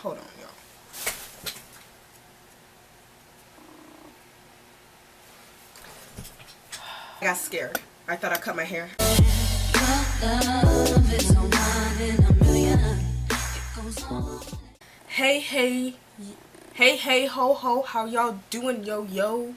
Hold on, y'all. I got scared. I thought I cut my hair. Hey, hey. Hey, hey, ho, ho. How y'all doing, yo, yo?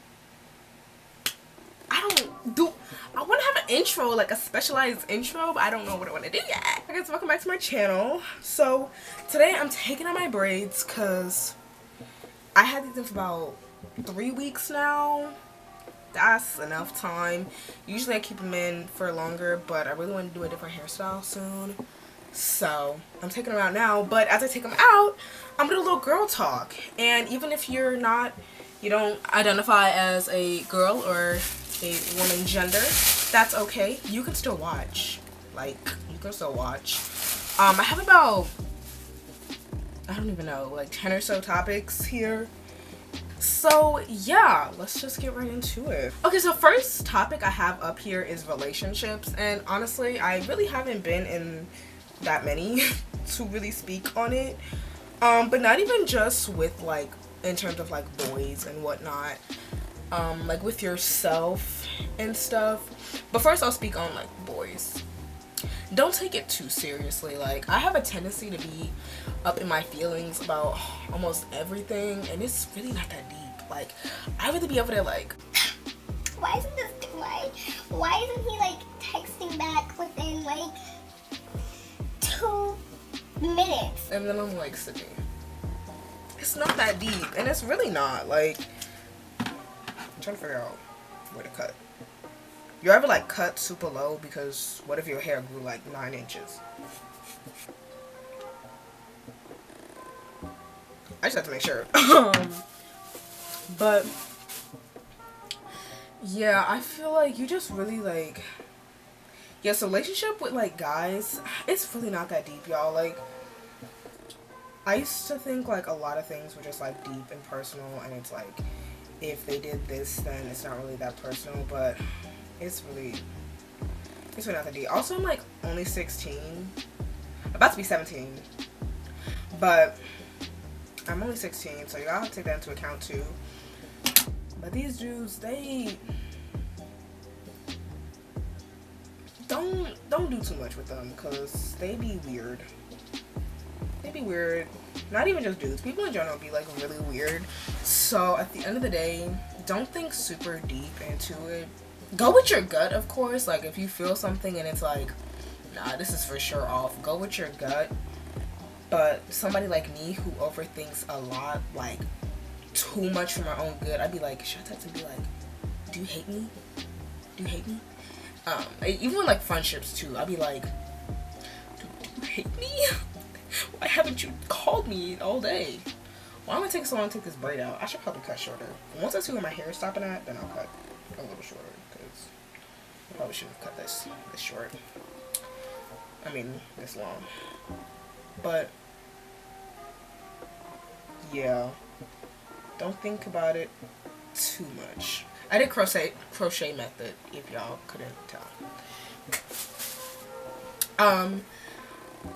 I want to have an intro, like a specialized intro, but I don't know what I want to do yet. I guess welcome back to my channel. So today I'm taking out my braids because I had these in for about 3 weeks now. That's enough time. Usually I keep them in for longer, but I really want to do a different hairstyle soon. So I'm taking them out now, but as I take them out, I'm gonna do a little girl talk. And even if you don't identify as a girl or a woman gender, that's okay. You can still watch. Like, you can still watch. I have about, I don't even know, like 10 or so topics here. So yeah, let's just get right into it. Okay, so first topic I have up here is relationships, and honestly I really haven't been in that many to really speak on it, but not even just with like in terms of like boys and whatnot, like with yourself and stuff. But first I'll speak on like boys. Don't take it too seriously. Like, I have a tendency to be up in my feelings about almost everything, and it's really not that deep. Like, I'd rather be over there like, why isn't this why isn't he like texting back within like 2 minutes? and then I'm like, Sydney, it's not that deep, and it's really not. Like, I'm trying to figure out where to cut. You ever like cut super low because what if your hair grew like 9 inches? I just have to make sure. But yeah, I feel like you just really like, yeah, so relationship with like guys, it's really not that deep, y'all. Like, I used to think like a lot of things were just like deep and personal, and it's like if they did this then it's not really that personal, but it's really not that deep. Also, I'm like only 16, about to be 17, but I'm only 16, so y'all have to take that into account too. But these dudes, they don't do too much with them because they be weird. They be weird. Not even just dudes, people in general be like really weird. So at the end of the day, don't think super deep into it. Go with your gut, of course. Like, if you feel something and it's like, nah, this is for sure off, go with your gut. But somebody like me who overthinks a lot, like too much for my own good, I'd be like, should I text and be like, do you hate me? Do you hate me? Even with like friendships too, I'd be like, do you hate me? Why haven't you called me all day? Why am I taking so long to take this braid out? I should probably cut shorter. Once I see where my hair is stopping at, then I'll cut a little shorter, because I probably shouldn't have cut this short. I mean, this long. But yeah, don't think about it too much. I did crochet method, if y'all couldn't tell.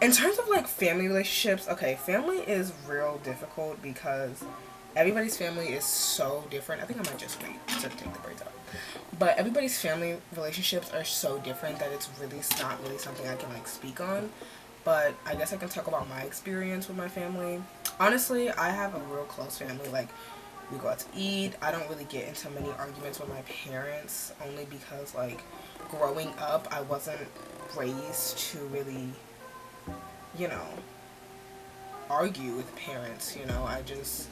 In terms of like family relationships, okay, family is real difficult because everybody's family is so different. I think I might just wait to take the braids out. But everybody's family relationships are so different that it's really not really something I can like speak on. But I guess I can talk about my experience with my family. Honestly, I have a real close family. Like, we go out to eat. I don't really get into many arguments with my parents, only because like growing up I wasn't raised to really, you know, argue with parents. You know, that just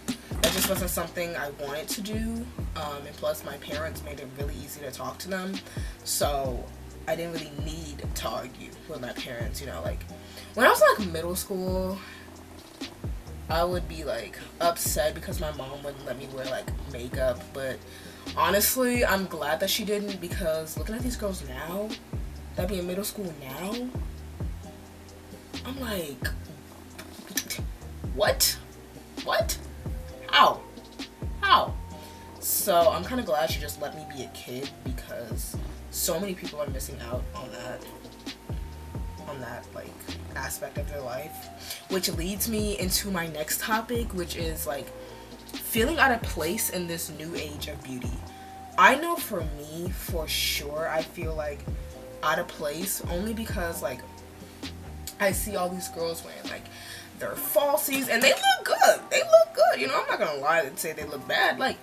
wasn't something I wanted to do, and plus my parents made it really easy to talk to them, so I didn't really need to argue with my parents. You know, like when I was like middle school, I would be like upset because my mom wouldn't let me wear like makeup, but honestly I'm glad that she didn't, because looking at these girls now that be in middle school now, I'm like, what? How? So I'm kind of glad she just let me be a kid, because so many people are missing out on on that like aspect of their life, which leads me into my next topic, which is like feeling out of place in this new age of beauty. I know for me, for sure, I feel like out of place only because like I see all these girls wearing like their falsies and they look good. They look good. You know, I'm not gonna lie and say they look bad. Like,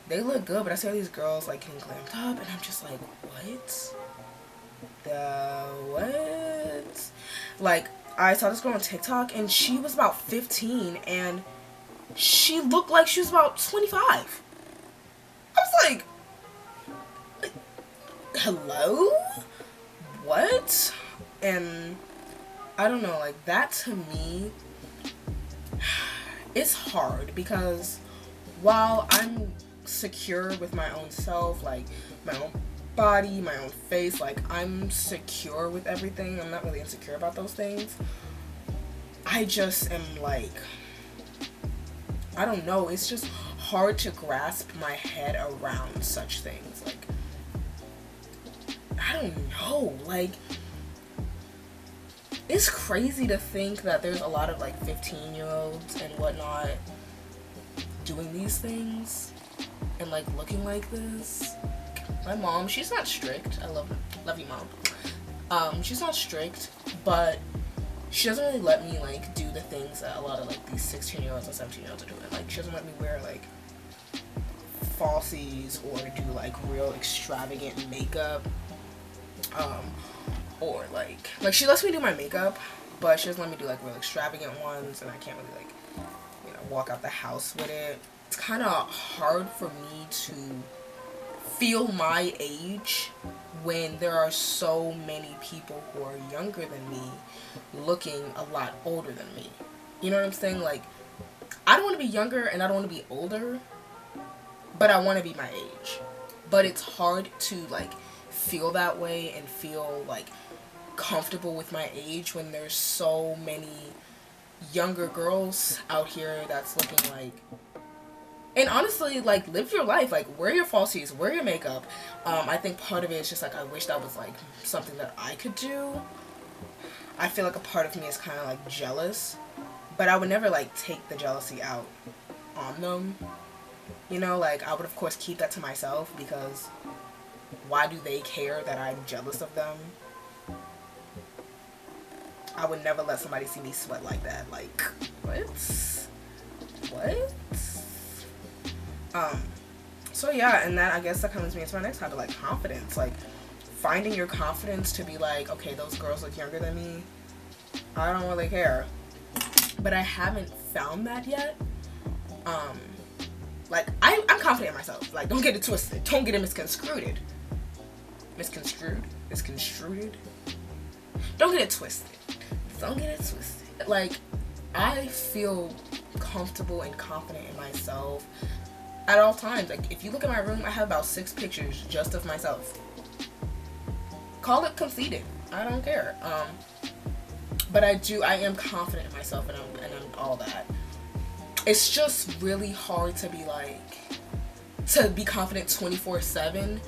they look good, but I see all these girls like getting glammed up and I'm just like, what? What? Like, I saw this girl on TikTok and she was about 15 and she looked like she was about 25. I was like, hello? What? And I don't know, like that to me, it's hard because while I'm secure with my own self, like my own body, my own face, like I'm secure with everything, I'm not really insecure about those things, I just am like, I don't know, it's just hard to grasp my head around such things. Like, I don't know, like it's crazy to think that there's a lot of like 15-year-olds and whatnot doing these things and like looking like this. My mom, she's not strict. I love you, Mom. She's not strict, but she doesn't really let me like do the things that a lot of like these 16-year-olds and 17-year-olds are doing. Like, she doesn't let me wear like falsies or do like real extravagant makeup. Or like she lets me do my makeup, but she doesn't let me do like real extravagant ones, and I can't really like, you know, walk out the house with it. It's kind of hard for me to feel my age when there are so many people who are younger than me looking a lot older than me. You know what I'm saying? Like, I don't want to be younger and I don't want to be older, but I want to be my age. But it's hard to like feel that way and feel like comfortable with my age when there's so many younger girls out here that's looking like, and honestly, like, live your life, like wear your falsies, wear your makeup. I think part of it is just like I wish that was like something that I could do. I feel like a part of me is kind of like jealous, but I would never like take the jealousy out on them, you know. Like, I would of course keep that to myself, because why do they care that I'm jealous of them? I would never let somebody see me sweat like that. Like, what? So yeah, and that, I guess that comes me into my next topic, like confidence. Like, finding your confidence to be like, okay, those girls look younger than me, I don't really care. But I haven't found that yet. Like, I'm confident in myself. Like, don't get it twisted. Don't get it misconstrued. Don't get it twisted. Don't get it twisted. Like, I feel comfortable and confident in myself at all times. Like, if you look at my room, I have about 6 pictures just of myself. Call it conceited. I don't care. But I am confident in myself, and I'm all that. It's just really hard to be like, to be confident 24/7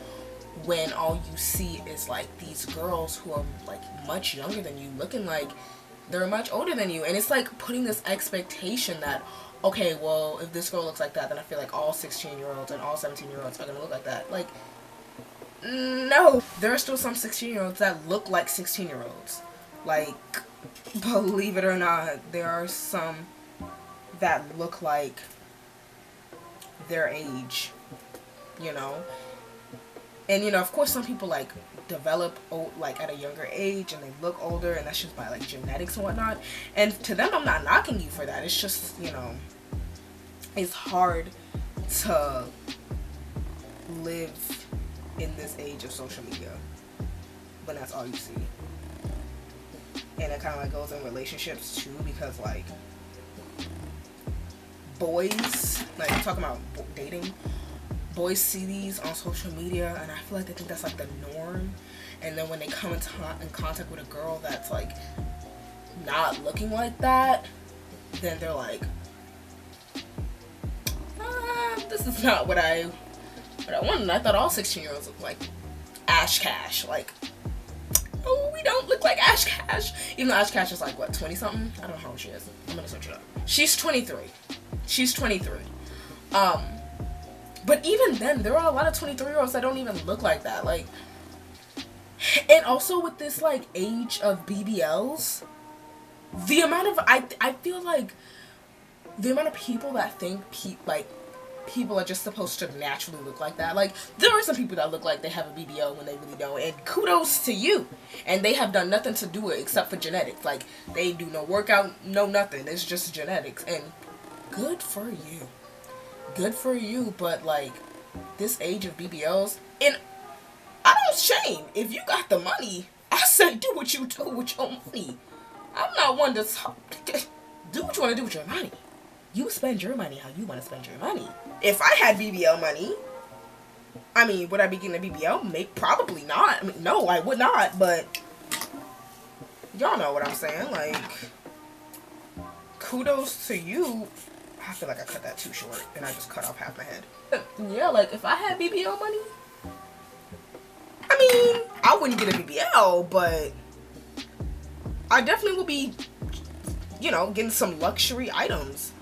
when all you see is like these girls who are like much younger than you, looking like they're much older than you. And it's like putting this expectation that, okay, well, if this girl looks like that, then I feel like all 16-year-olds and all 17-year-olds are gonna look like that. Like, no. There are still some 16-year-olds that look like 16-year-olds. Like, believe it or not, there are some that look like their age, you know. And, you know, of course, some people like develop like at a younger age and they look older, and that's just by like genetics and whatnot. And to them, I'm not knocking you for that. It's just, you know, it's hard to live in this age of social media when that's all you see. And it kind of like goes in relationships too, because like boys, like I'm talking about dating, boys see these on social media and I feel like they think that's like the norm. And then when they come in contact with a girl that's like not looking like that, then they're like, this is not what I wanted. I thought all 16-year-olds looked like Ash Cash. Like, oh, we don't look like Ash Cash. Even though Ash Cash is like, what, 20 something? I don't know how old she is. I'm gonna search it up. She's 23. She's 23. But even then, there are a lot of 23-year-olds that don't even look like that. Like, and also with this like age of BBLs, the amount of I feel like the amount of people that think people are just supposed to naturally look like that. Like, there are some people that look like they have a BBL when they really don't, and kudos to you. And they have done nothing to do it except for genetics. Like, they do no workout, no nothing. It's just genetics, and good for you. Good for you. But like, this age of BBLs, and I don't shame. If you got the money, I say do what you do with your money. I'm not one to talk. Do what you want to do with your money. You spend your money how you want to spend your money. If I had BBL money, I mean, would I be getting a BBL? Probably not. I mean, no, I would not, but y'all know what I'm saying. Like, kudos to you. I feel like I cut that too short, and I just cut off half my head. Yeah, like, if I had BBL money, I mean, I wouldn't get a BBL, but I definitely would be, you know, getting some luxury items.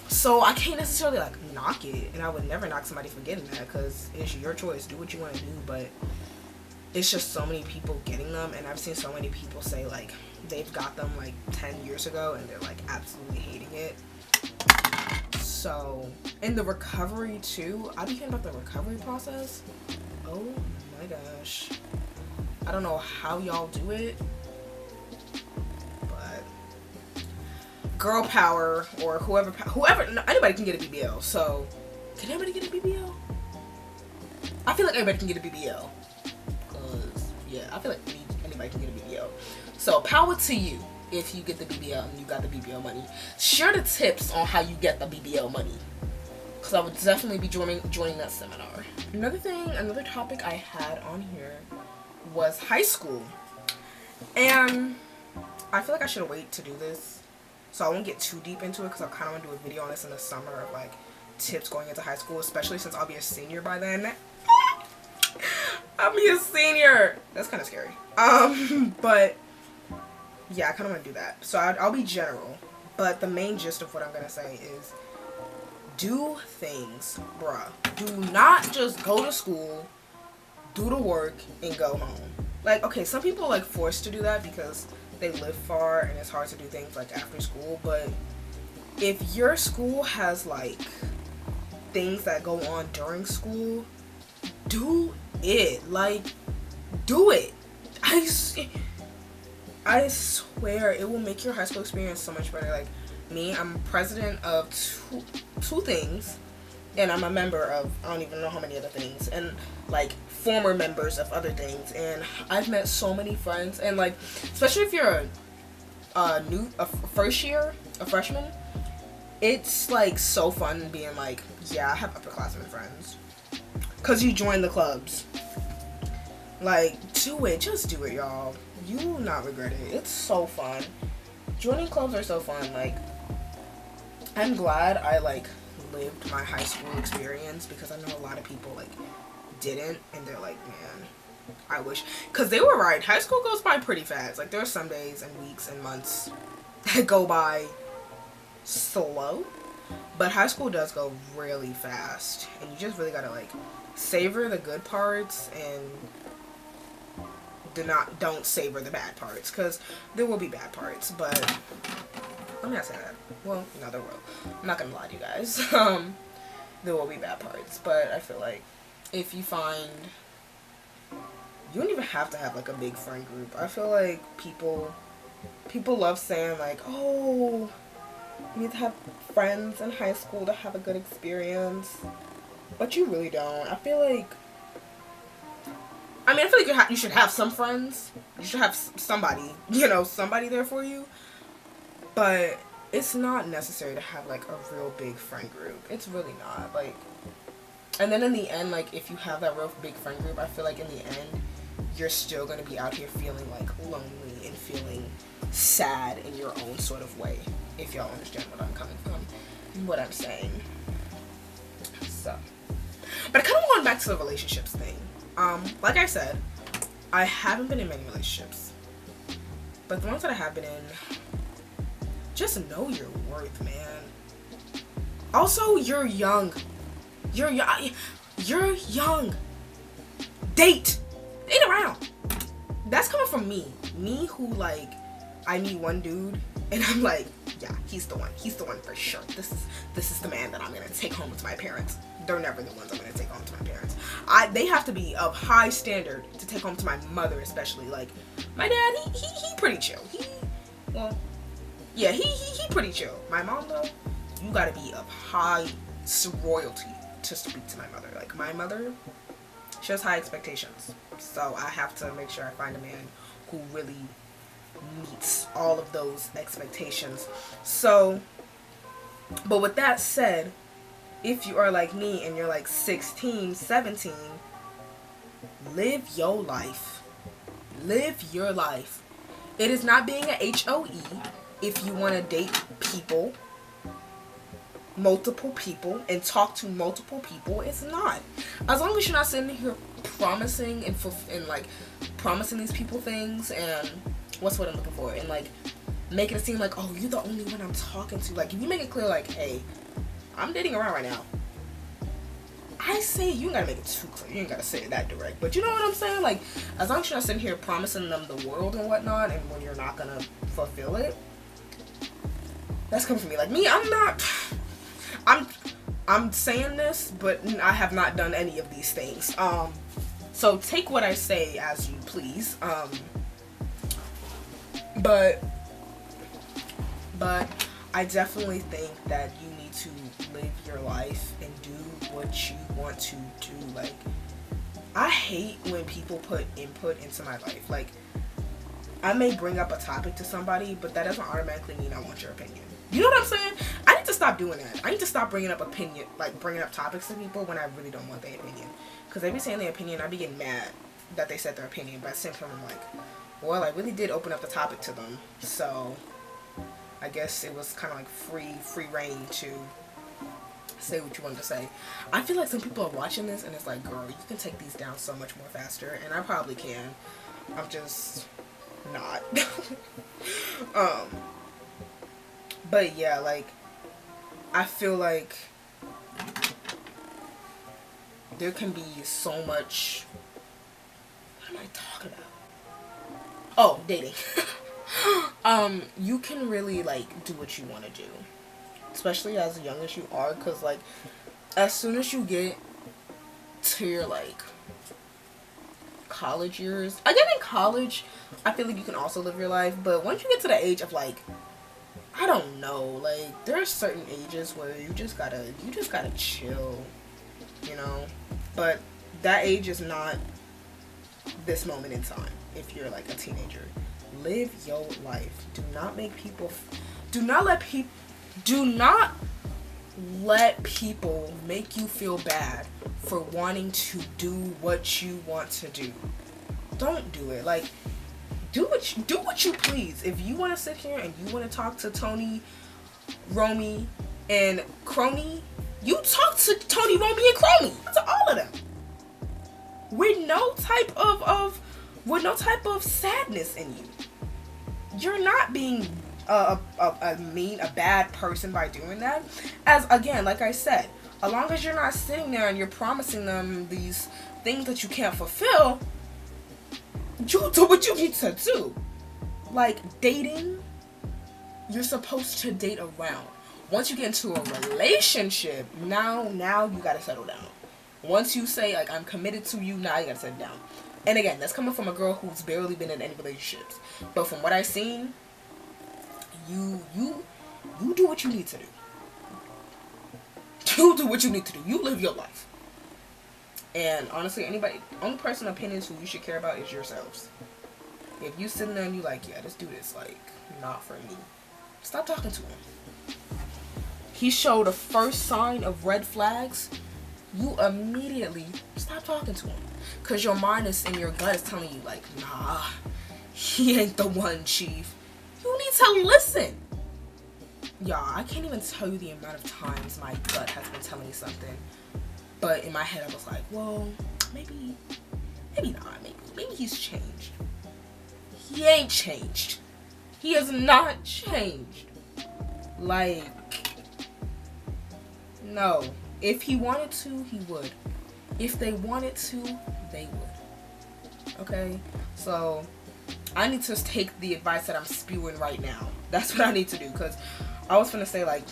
So I can't necessarily like knock it, and I would never knock somebody for getting that, because it's your choice. Do what you want to do. But it's just so many people getting them, and I've seen so many people say like they've got them like 10 years ago and they're like absolutely hating it. So, in the recovery too, I be hearing about the recovery process. Oh my gosh, I don't know how y'all do it, but girl power, or whoever, anybody can get a BBL. So, can anybody get a BBL? I feel like everybody can get a BBL. Cause yeah, I feel like anybody can get a BBL. So power to you if you get the BBL and you got the BBL money. Share the tips on how you get the BBL money, because I would definitely be joining that seminar. Another topic I had on here was high school, and I feel like I should wait to do this, so I won't get too deep into it, because I kind of want to do a video on this in the summer of like tips going into high school, especially since I'll be a senior by then. I'll be a senior. That's kind of scary. But yeah, I kind of want to do that. So I'll be general, but the main gist of what I'm gonna say is, do things, bruh. Do not just go to school, do the work, and go home. Like, okay, some people are like forced to do that because they live far and it's hard to do things like after school. But if your school has like things that go on during school, do it. Like, do it. I swear it will make your high school experience so much better. Like me, I'm president of two things, and I'm a member of I don't even know how many other things, and like former members of other things. And I've met so many friends, and like especially if you're a first year, a freshman, it's like so fun being like, yeah, I have upperclassmen friends, cause you join the clubs. Like, do it. Just do it, y'all. You will not regret it. It's so fun. Joining clubs are so fun. Like, I'm glad I, like, lived my high school experience, because I know a lot of people, like, didn't. And they're like, man, I wish. Because they were right. High school goes by pretty fast. Like, there are some days and weeks and months that go by slow. But high school does go really fast. And you just really gotta, like, savor the good parts and don't savor the bad parts, because there will be bad parts. But let me not say that. Well, no, there will. I'm not gonna lie to you guys. There will be bad parts, but I feel like if you find, you don't even have to have like a big friend group. I feel like people love saying like, oh, you need to have friends in high school to have a good experience, but you really don't. I feel like you should have some friends. You should have somebody, somebody there for you. But it's not necessary to have, like, a real big friend group. It's really not. Like, and then in the end, like, if you have that real big friend group, I feel like in the end, you're still going to be out here feeling, like, lonely and feeling sad in your own sort of way. If y'all understand what I'm coming from and what I'm saying. So. But I kind of want back to the relationships thing. Like I said, I haven't been in many relationships. But the ones that I have been in, just know your worth, man. Also, you're young. You're young. You're young. Date around. That's coming from me who, like, I meet one dude and I'm like, yeah, he's the one for sure. This is the man that I'm gonna take home to my parents. They're never the ones I'm gonna take home to my parents. They have to be of high standard to take home to my mother, especially. Like, my dad, he pretty chill. He pretty chill. My mom, though, you gotta be of high royalty to speak to my mother. Like, my mother, she has high expectations, so I have to make sure I find a man who really meets all of those expectations. So, but with that said, if you are like me and you're like 16, 17, live your life. Live your life. It is not being a HOE if you want to date people, multiple people, and talk to multiple people. It's not. As long as you're not sitting here promising and like promising these people things and what's what I'm looking for, and like making it seem like, oh, you're the only one I'm talking to. Like, if you make it clear, like, hey, I'm dating around right now, I say you ain't gotta make it too clear. You ain't gotta say it that direct. But you know what I'm saying? Like, as long as you're not sitting here promising them the world and whatnot, and when you're not gonna fulfill it, that's coming from me. Like, me, I'm saying this, but I have not done any of these things. So take what I say as you please. But I definitely think that you need to live your life and do what you want to do. Like, I hate when people put input into my life. Like, I may bring up a topic to somebody, but that doesn't automatically mean I want your opinion. You know what I'm saying? I need to stop doing that. I need to stop bringing up bringing up topics to people when I really don't want their opinion. Because they be saying their opinion, I be getting mad that they said their opinion. But at the same time, I'm like, well, I really did open up the topic to them. So I guess it was kind of like free reign to say what you wanted to say. I feel like some people are watching this and it's like, girl, you can take these down so much more faster. And I probably can. I'm just not. But yeah, like, I feel like there can be so much. What am I talking about? Oh, dating. You can really, like, do what you want to do, especially as young as you are, because, like, as soon as you get to your, like, college years, again, in college, I feel like you can also live your life, but once you get to the age of, like, I don't know, like, there are certain ages where you just gotta chill, you know, but that age is not this moment in time. If you're like a teenager, live your life. Do not let people make you feel bad for wanting to do what you want to do. Don't do it. Like, do what you please. If you want to sit here and you want to talk to Tony, Romy, and Crony, you talk to Tony, Romy, and Crony. To all of them. With no type of sadness in you. You're not being a bad person by doing that. As, again, like I said, as long as you're not sitting there and you're promising them these things that you can't fulfill, you do what you need to do. Like, dating, you're supposed to date around. Once you get into a relationship, now you gotta settle down. Once you say, like, I'm committed to you, now you gotta settle down. And again, that's coming from a girl who's barely been in any relationships. But from what I've seen, you do what you need to do. You do what you need to do. You live your life. And honestly, only person opinions who you should care about is yourselves. If you sitting there and you like, yeah, let's do this, like, not for me, stop talking to him. He showed a first sign of red flags, you immediately stop talking to him. Because your mind is in your gut is telling you, like, nah, he ain't the one, chief. You need to listen. Y'all, I can't even tell you the amount of times my gut has been telling me something. But in my head, I was like, well, maybe not. Maybe he's changed. He ain't changed. He has not changed. Like, no. If he wanted to, he would. If they wanted to, they would. Okay? So, I need to take the advice that I'm spewing right now. That's what I need to do. Because I was gonna say, like,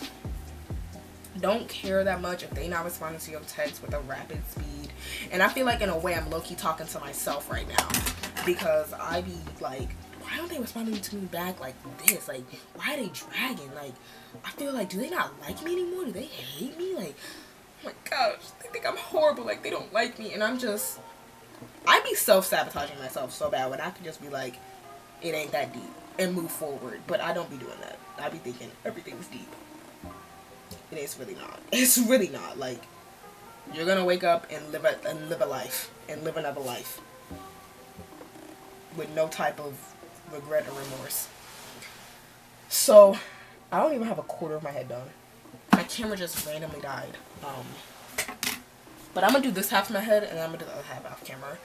don't care that much if they not responding to your text with a rapid speed. And I feel like in a way I'm low-key talking to myself right now, because I be like, why aren't they responding to me back like this? Like, why are they dragging? Like, I feel like, do they not like me anymore? Do they hate me? Like, oh my gosh, they think I'm horrible. Like, they don't like me. And I be self-sabotaging myself so bad when I could just be like, it ain't that deep and move forward. But I don't be doing that. I be thinking everything's deep. And it's really not. It's really not. Like, you're gonna wake up and live a life and live another life with no type of regret or remorse. So I don't even have a quarter of my head done. My camera just randomly died. But I'm gonna do this half of my head and I'm gonna do the other half off camera.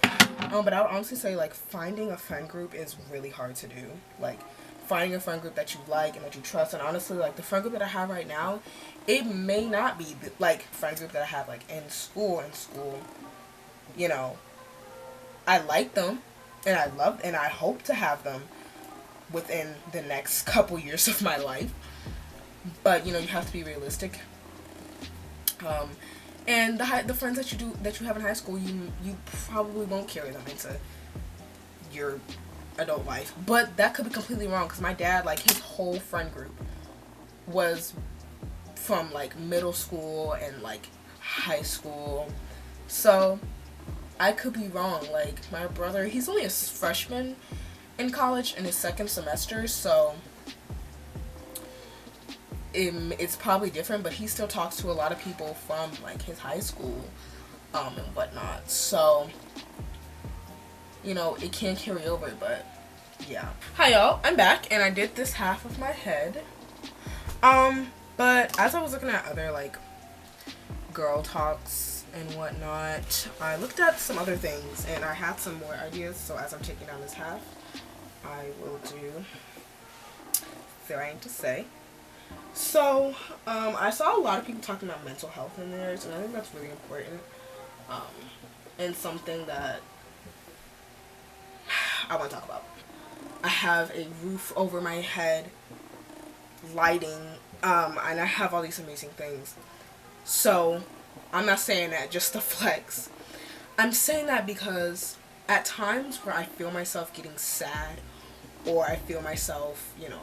But I would honestly say, like, finding a friend group is really hard to do. Like, finding a friend group that you like and that you trust. And honestly, like, the friend group that I have right now, it may not be the, like, friend group that I have, like, in school. You know, I like them and I love and I hope to have them within the next couple years of my life. But, you know, you have to be realistic. And the friends that you have in high school, you probably won't carry them into your adult life. But that could be completely wrong, because my dad, like, his whole friend group was from, like, middle school and, like, high school. So I could be wrong. Like, my brother, he's only a freshman in college in his second semester, so it's probably different, but he still talks to a lot of people from, like, his high school and whatnot. So, you know, it can carry over, but yeah. Hi y'all, I'm back and I did this half of my head. But as I was looking at other, like, girl talks and whatnot, I looked at some other things and I had some more ideas. So as I'm taking down this half, I will do thing to say. So, I saw a lot of people talking about mental health in theirs, and I think that's really important, and something that I want to talk about. I have a roof over my head, lighting, and I have all these amazing things. So, I'm not saying that just to flex. I'm saying that because at times where I feel myself getting sad, or I feel myself, you know,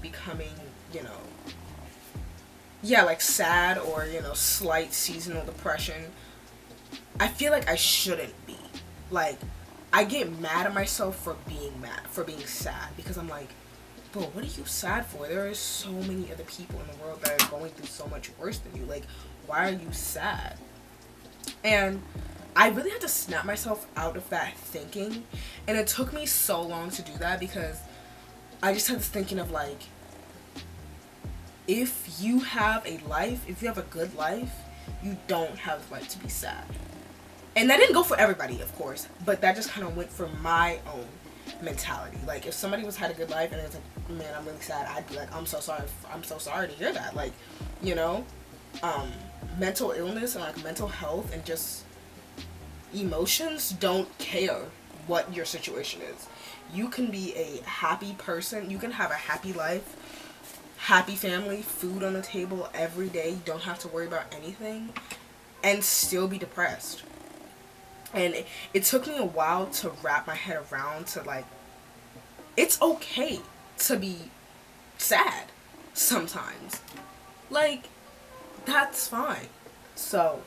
becoming, you know, yeah, like sad, or, you know, slight seasonal depression, I feel like I shouldn't be. Like, I get mad at myself for being sad, because I'm like, bro, what are you sad for? There are so many other people in the world that are going through so much worse than you. Like, why are you sad? And I really had to snap myself out of that thinking, and it took me so long to do that, because I just had this thinking of, like, if you have a life, if you have a good life, you don't have the right to be sad. And that didn't go for everybody, of course, but that just kind of went for my own mentality. Like, if somebody had a good life and it was like, man, I'm really sad, I'd be like, I'm so sorry to hear that. Like, you know, mental illness and, like, mental health and just emotions don't care what your situation is. You can be a happy person, you can have a happy life, happy family, food on the table every day, you don't have to worry about anything, and still be depressed. And it took me a while to wrap my head around to, like, it's okay to be sad sometimes. Like, that's fine. So,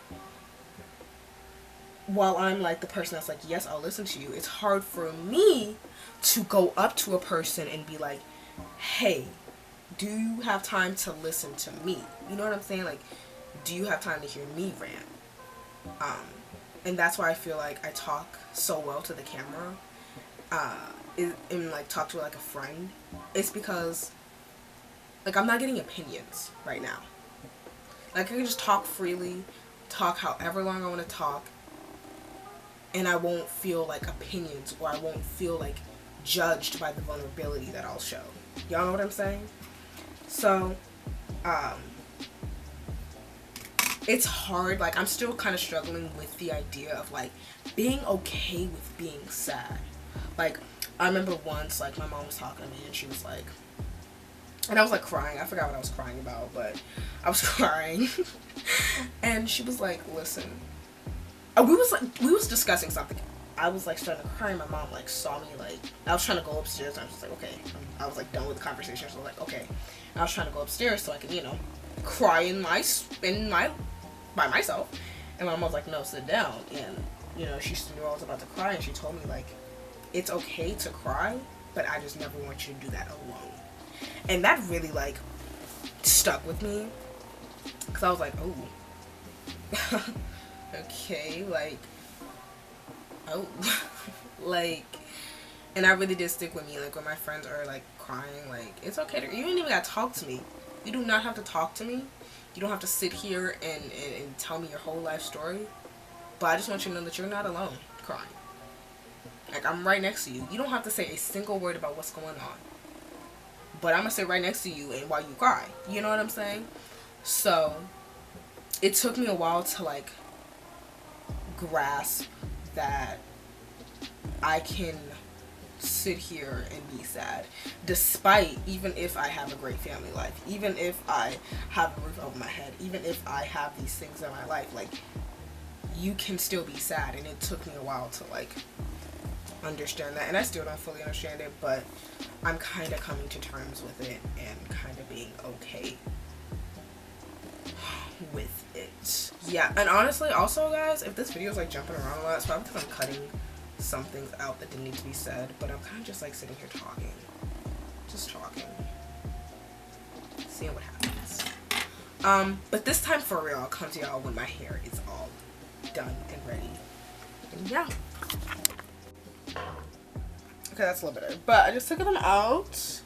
while I'm, like, the person that's like, yes, I'll listen to you, it's hard for me to go up to a person and be like, hey, do you have time to listen to me? You know what I'm saying? Like, do you have time to hear me rant? And that's why I feel like I talk so well to the camera, and like talk to, like, a friend. It's because, like, I'm not getting opinions right now. Like, I can just talk freely, talk however long I want to talk, and I won't feel like opinions, or I won't feel like judged by the vulnerability that I'll show. Y'all know what I'm saying? So, it's hard. Like, I'm still kind of struggling with the idea of, like, being okay with being sad. Like, I remember once, like, my mom was talking to me and she was like, and I was like crying. I forgot what I was crying about, but I was crying. And she was like, listen, we was discussing something. I was like starting to cry and my mom like saw me, like, I was trying to go upstairs and I was just like, okay. I was like done with the conversation, so I was like, okay. And I was trying to go upstairs so I could, you know, cry by myself. And my mom was like, no, sit down. And, you know, she knew I was about to cry and she told me, like, it's okay to cry, but I just never want you to do that alone. And that really, like, stuck with me. Because I was like, oh. Okay, like, oh. Like, and that really did stick with me. Like, when my friends are, like, crying, like, it's okay to, you ain't even gotta talk to me. You do not have to talk to me. You don't have to sit here and tell me your whole life story. But I just want you to know that you're not alone crying. Like, I'm right next to you. You don't have to say a single word about what's going on. But I'm going to sit right next to you and while you cry. You know what I'm saying? So, it took me a while to, like, grasp that I can sit here and be sad, despite, even if I have a great family life, even if I have a roof over my head, even if I have these things in my life, like, you can still be sad. And it took me a while to, like, understand that, and I still don't fully understand it, but I'm kind of coming to terms with it and kind of being okay with it. Yeah, and honestly, also, guys, if this video is like jumping around a lot, it's probably because I'm cutting some things out that didn't need to be said, but I'm kind of just like sitting here talking, just talking, seeing what happens. But this time for real, I'll come to y'all when my hair is all done and ready. And yeah. Okay, that's a little better. But I just took them out.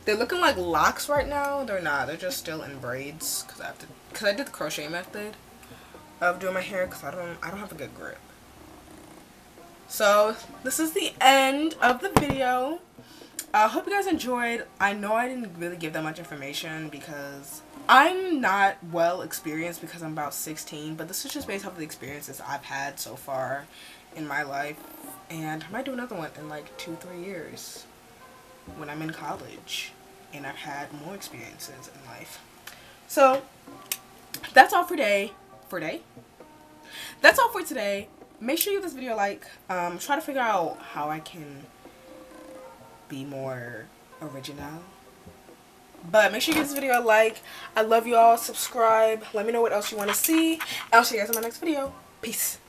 They're looking like locks right now. They're not. They're just still in braids because I did the crochet method of doing my hair because I don't have a good grip. So this is the end of the video. I hope you guys enjoyed. I know I didn't really give that much information because I'm not well experienced because I'm about 16, but this is just based off of the experiences I've had so far in my life, and I might do another one in like 2-3 years when I'm in college and I've had more experiences in life. So that's all for today. That's all for today. Make sure you give this video a like. Try to figure out how I can be more original. But make sure you give this video a like. I love you all. Subscribe. Let me know what else you want to see. I'll see you guys in my next video. Peace.